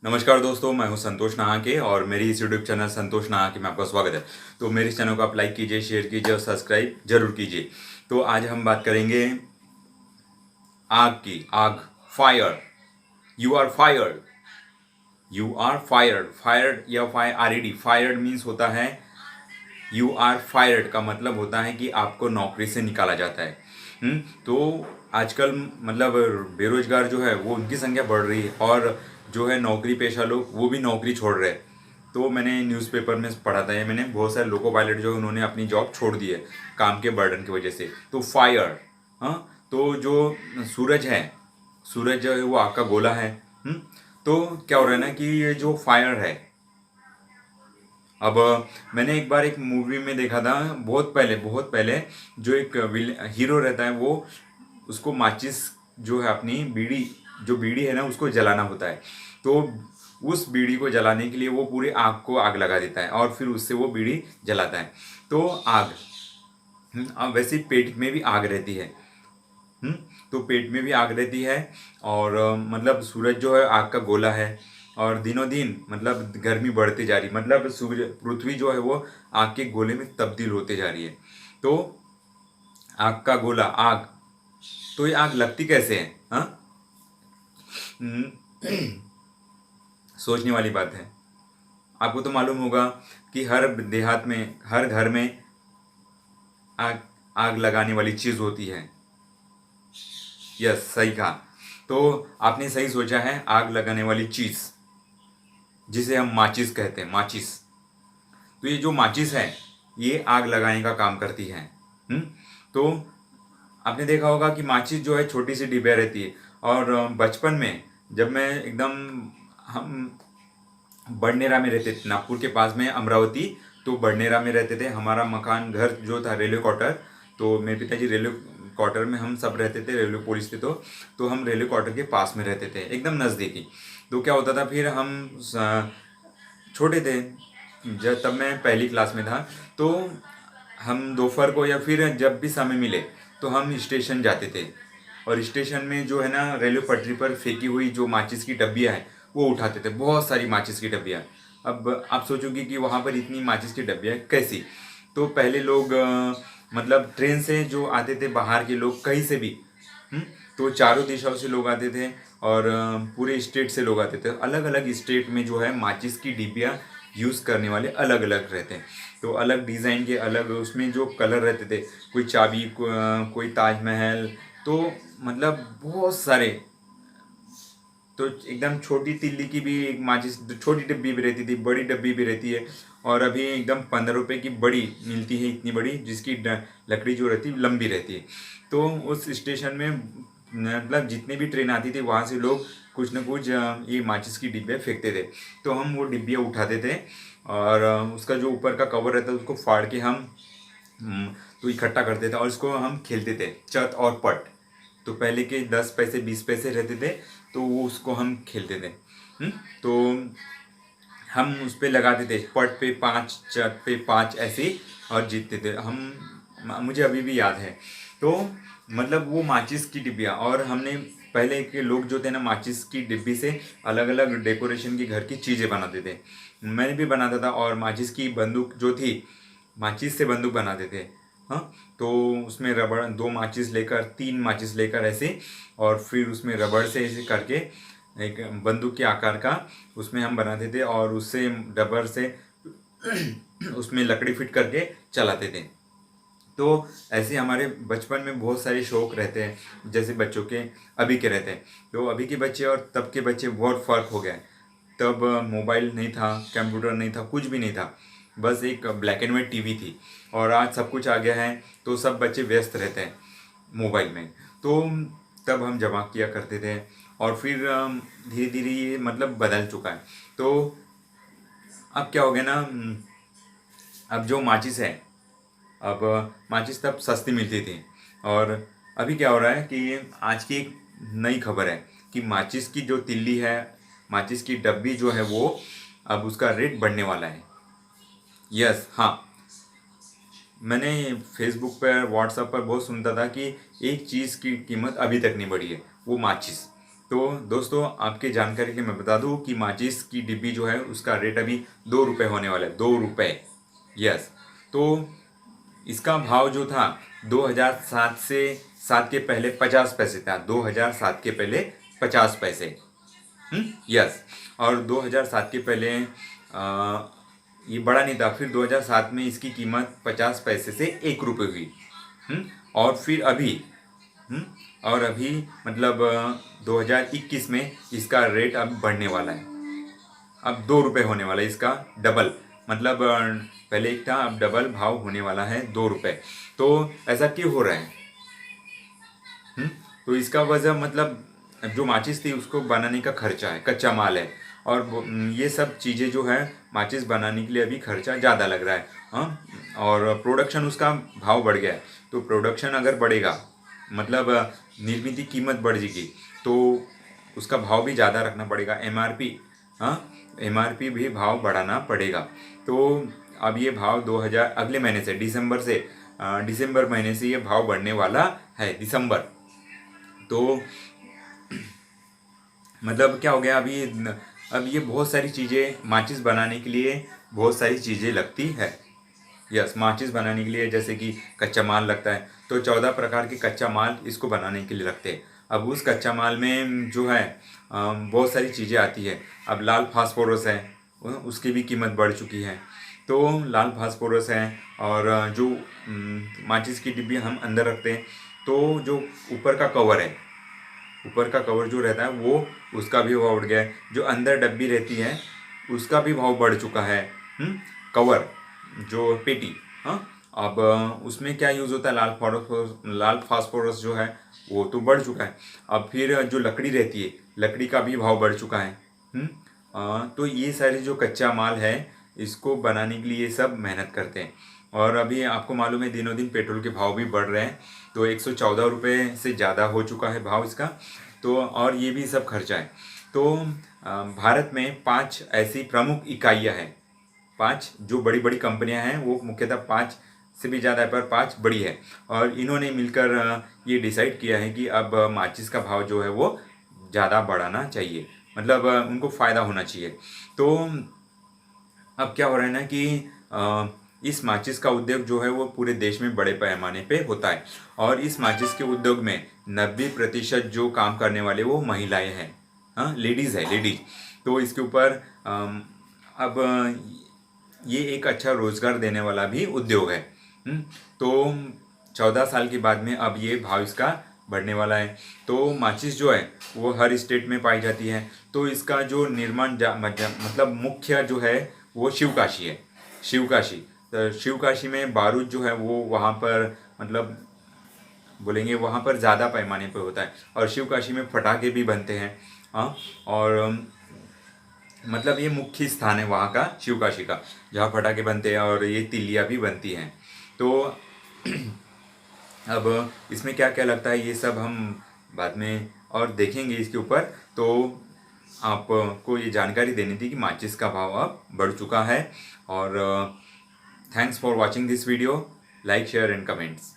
नमस्कार दोस्तों, मैं हूं संतोष नहाके और मेरी इस यूट्यूब चैनल संतोष नहाके में आपका स्वागत है। तो मेरे इस चैनल को आप लाइक कीजिए, शेयर कीजिए और सब्सक्राइब जरूर कीजिए। तो आज हम बात करेंगे आग की। आग, fire. You are fired. You are fired. Fired या फायर फायर्ड मीन्स होता है यू आर फायर्ड का मतलब होता है कि आपको नौकरी से निकाला जाता है। तो आजकल मतलब बेरोजगार जो है वो उनकी संख्या बढ़ रही है और जो है नौकरी पेशा लोग वो भी नौकरी छोड़ रहे हैं। तो मैंने न्यूज़पेपर में पढ़ा था, ये मैंने बहुत सारे लोको पायलट जो है उन्होंने अपनी जॉब छोड़ दी है काम के बर्डन की वजह से। तो फायर, हाँ, तो जो सूरज है, सूरज जो है वो आग का गोला है। तो क्या हो रहा है ना कि ये जो फायर है, अब मैंने एक बार एक मूवी में देखा था, बहुत पहले, जो एक हीरो रहता है वो, उसको माचिस जो है अपनी बीड़ी, जो बीड़ी है ना उसको जलाना होता है। तो उस बीड़ी को जलाने के लिए वो पूरी आग को आग लगा देता है और फिर उससे वो बीड़ी जलाता है। तो आग, अब वैसे ही पेट में भी आग रहती है। हम्म, तो पेट में भी आग रहती है और मतलब सूरज जो है आग का गोला है और दिनों दिन मतलब गर्मी बढ़ती जा रही, मतलब सूर्य पृथ्वी जो है वो आग के गोले में तब्दील होते जा रही है। तो आग का गोला, आग, तो ये आग लगती कैसे है, हाँ? हम्म, सोचने वाली बात है। आपको तो मालूम होगा कि हर देहात में, हर घर में आग आग लगाने वाली चीज होती है। यस, सही कहा। तो आपने सही सोचा है, आग लगाने वाली चीज जिसे हम माचिस कहते हैं, माचिस। तो ये जो माचिस है ये आग लगाने का काम करती है। तो आपने देखा होगा कि माचिस जो है छोटी सी डिबिया रहती है और बचपन में जब मैं एकदम, हम बड़नेरा में रहते थे, नागपुर के पास में अमरावती, तो बड़नेरा में रहते थे। हमारा मकान घर जो था रेलवे क्वार्टर, तो मेरे पिताजी रेलवे क्वार्टर में हम सब रहते थे, रेलवे पुलिस थे। तो हम रेलवे क्वार्टर के पास में रहते थे, एकदम नज़दीकी। तो क्या होता था फिर हम छोटे थे, जब तब मैं पहली क्लास में था। तो हम दोपहर को या फिर जब भी समय मिले तो हम स्टेशन जाते थे और स्टेशन में जो है ना रेलवे पटरी पर फेंकी हुई जो माचिस की डब्बियाँ हैं वो उठाते थे, बहुत सारी माचिस की डब्बियाँ। अब आप सोचोगे कि वहाँ पर इतनी माचिस की डब्बियाँ कैसी। तो पहले लोग मतलब ट्रेन से जो आते थे बाहर के लोग कहीं से भी, हम्म, तो चारों दिशाओं से लोग आते थे और पूरे स्टेट से लोग आते थे। अलग अलग स्टेट में जो है माचिस की डिबिया यूज़ करने वाले अलग अलग रहते हैं। तो अलग डिज़ाइन के, अलग उसमें जो कलर रहते थे, कोई चाबी कोई ताजमहल, तो मतलब बहुत सारे। तो एकदम छोटी तिल्ली की भी एक माचिस, छोटी डब्बी भी रहती थी, बड़ी डब्बी भी रहती है। और अभी एकदम 15 रुपए की बड़ी मिलती है, इतनी बड़ी, जिसकी लकड़ी जो रहती है लंबी रहती है। तो उस स्टेशन में मतलब जितनी भी ट्रेन आती थी वहाँ से लोग कुछ न कुछ ये माचिस की डिब्बियाँ फेंकते थे। तो हम वो डिब्बियाँ उठाते थे और उसका जो ऊपर का कवर रहता है उसको फाड़ के हम तो इकट्ठा करते थे और इसको हम खेलते थे, चत और पट। तो पहले के 10 पैसे 20 पैसे रहते थे, तो वो उसको हम खेलते थे। तो हम उस पर लगाते थे पट पे 5, चट पे 5, ऐसे, और जीतते थे हम। मुझे अभी भी याद है। तो मतलब वो माचिस की डिब्बियाँ, और हमने पहले के लोग जो थे ना माचिस की डिब्बी से अलग अलग डेकोरेशन की घर की चीज़ें बनाते थे। मैंने भी बनाता था। और माचिस की बंदूक जो थी, माचिस से बंदूक बनाते थे। हाँ, तो उसमें रबड़, 2 माचिस लेकर, 3 माचिस लेकर ऐसे, और फिर उसमें रबड़ से ऐसे करके एक बंदूक के आकार का उसमें हम बनाते थे और उससे रबर से उसमें लकड़ी फिट करके चलाते थे। तो ऐसे हमारे बचपन में बहुत सारे शौक रहते हैं, जैसे बच्चों के अभी के रहते हैं। तो अभी के बच्चे और तब के बच्चे बहुत फ़र्क हो गया है। तब मोबाइल नहीं था, कंप्यूटर नहीं था, कुछ भी नहीं था, बस एक ब्लैक एंड वाइट टीवी थी। और आज सब कुछ आ गया है, तो सब बच्चे व्यस्त रहते हैं मोबाइल में। तो तब हम जमा किया करते थे और फिर धीरे धीरे ये मतलब बदल चुका है। तो अब क्या हो गया ना, अब जो माचिस है, अब माचिस तब सस्ती मिलती थी। और अभी क्या हो रहा है कि आज की एक नई खबर है कि माचिस की जो तिल्ली है, माचिस की डब्बी जो है वो, अब उसका रेट बढ़ने वाला है। यस, हाँ, मैंने फेसबुक पर, व्हाट्सएप पर बहुत सुनता था कि एक चीज़ की कीमत अभी तक नहीं बढ़ी है, वो माचिस। तो दोस्तों आपके जानकारी के मैं बता दूं कि माचिस की डिब्बी जो है उसका रेट अभी 2 रुपये होने वाला है, 2 रुपये। यस। तो इसका भाव जो था 2007 से 7 के पहले 50 पैसे था, 2007 के पहले 50 पैसे। यस। और 2007 के पहले ये बड़ा नहीं था, फिर 2007 में इसकी कीमत 50 पैसे से 1 रुपये हुई। और फिर अभी और अभी मतलब 2021 में इसका रेट अब बढ़ने वाला है, अब 2 रुपये होने वाला है, इसका डबल। मतलब पहले एक था, अब डबल भाव होने वाला है, 2 रुपये। तो ऐसा क्यों हो रहा है? तो इसका वजह मतलब जो माचिस थी उसको बनाने का खर्चा है, कच्चा माल है, और ये सब चीज़ें जो है माचिस बनाने के लिए अभी खर्चा ज़्यादा लग रहा है। और प्रोडक्शन उसका भाव बढ़ गया है। तो प्रोडक्शन अगर बढ़ेगा मतलब निर्मित कीमत बढ़ जाएगी, तो उसका भाव भी ज़्यादा रखना पड़ेगा, MRP। MRP भी भाव बढ़ाना पड़ेगा। तो अब ये भाव 2000 अगले महीने से दिसंबर महीने से ये भाव बढ़ने वाला है, दिसंबर। तो मतलब क्या हो गया अभी, अब ये बहुत सारी चीज़ें माचिस बनाने के लिए बहुत सारी चीज़ें लगती है। यस, माचिस बनाने के लिए जैसे कि कच्चा माल लगता है, तो 14 प्रकार के कच्चा माल इसको बनाने के लिए लगते हैं। अब उस कच्चा माल में जो है बहुत सारी चीज़ें आती है। अब लाल फास्फोरस है, उसकी भी कीमत बढ़ चुकी है। तो लाल फास्फोरस है, और जो माचिस की डिब्बी हम अंदर रखते हैं, तो जो ऊपर का कवर है, ऊपर का कवर जो रहता है वो, उसका भी भाव बढ़ गया है। जो अंदर डब्बी रहती है उसका भी भाव बढ़ चुका है। कवर जो पेटी, अब उसमें क्या यूज़ होता है, लाल फास्फोरस जो है वो तो बढ़ चुका है। अब फिर जो लकड़ी रहती है, लकड़ी का भी भाव बढ़ चुका है। तो ये सारे जो कच्चा माल है इसको बनाने के लिए ये सब मेहनत करते हैं। और अभी आपको मालूम है दिनों दिन पेट्रोल के भाव भी बढ़ रहे हैं, तो 114 रुपये से ज़्यादा हो चुका है भाव इसका। तो और ये भी सब खर्चा है। तो भारत में 5 ऐसी प्रमुख इकाइयाँ हैं, 5 जो बड़ी बड़ी कंपनियां हैं, वो मुख्यतः 5 से भी ज़्यादा है पर 5 बड़ी है। और इन्होंने मिलकर ये डिसाइड किया है कि अब माचिस का भाव जो है वो ज़्यादा बढ़ाना चाहिए, मतलब उनको फ़ायदा होना चाहिए। तो अब क्या हो रहा है ना कि इस माचिस का उद्योग जो है वो पूरे देश में बड़े पैमाने पे होता है, और इस माचिस के उद्योग में 90% जो काम करने वाले वो महिलाएं हैं, लेडीज़ है, लेडीज। तो इसके ऊपर अब ये एक अच्छा रोजगार देने वाला भी उद्योग है। तो 14 साल के बाद में अब ये भाव इसका बढ़ने वाला है। तो माचिस जो है वो हर स्टेट में पाई जाती है। तो इसका जो निर्माण मतलब मुख्य जो है वो शिवकाशी है, शिवकाशी। तो शिवकाशी में बारूद जो है वो वहाँ पर मतलब बोलेंगे वहाँ पर ज़्यादा पैमाने पर होता है। और शिवकाशी में पटाखे भी बनते हैं। और मतलब ये मुख्य स्थान है वहाँ का, शिवकाशी का, जहाँ पटाखे बनते हैं और ये तिलियाँ भी बनती हैं। तो अब इसमें क्या क्या लगता है ये सब हम बाद में और देखेंगे इसके ऊपर। तो आपको ये जानकारी देनी थी कि माचिस का भाव अब बढ़ चुका है। और thanks for watching this video, like share and comments.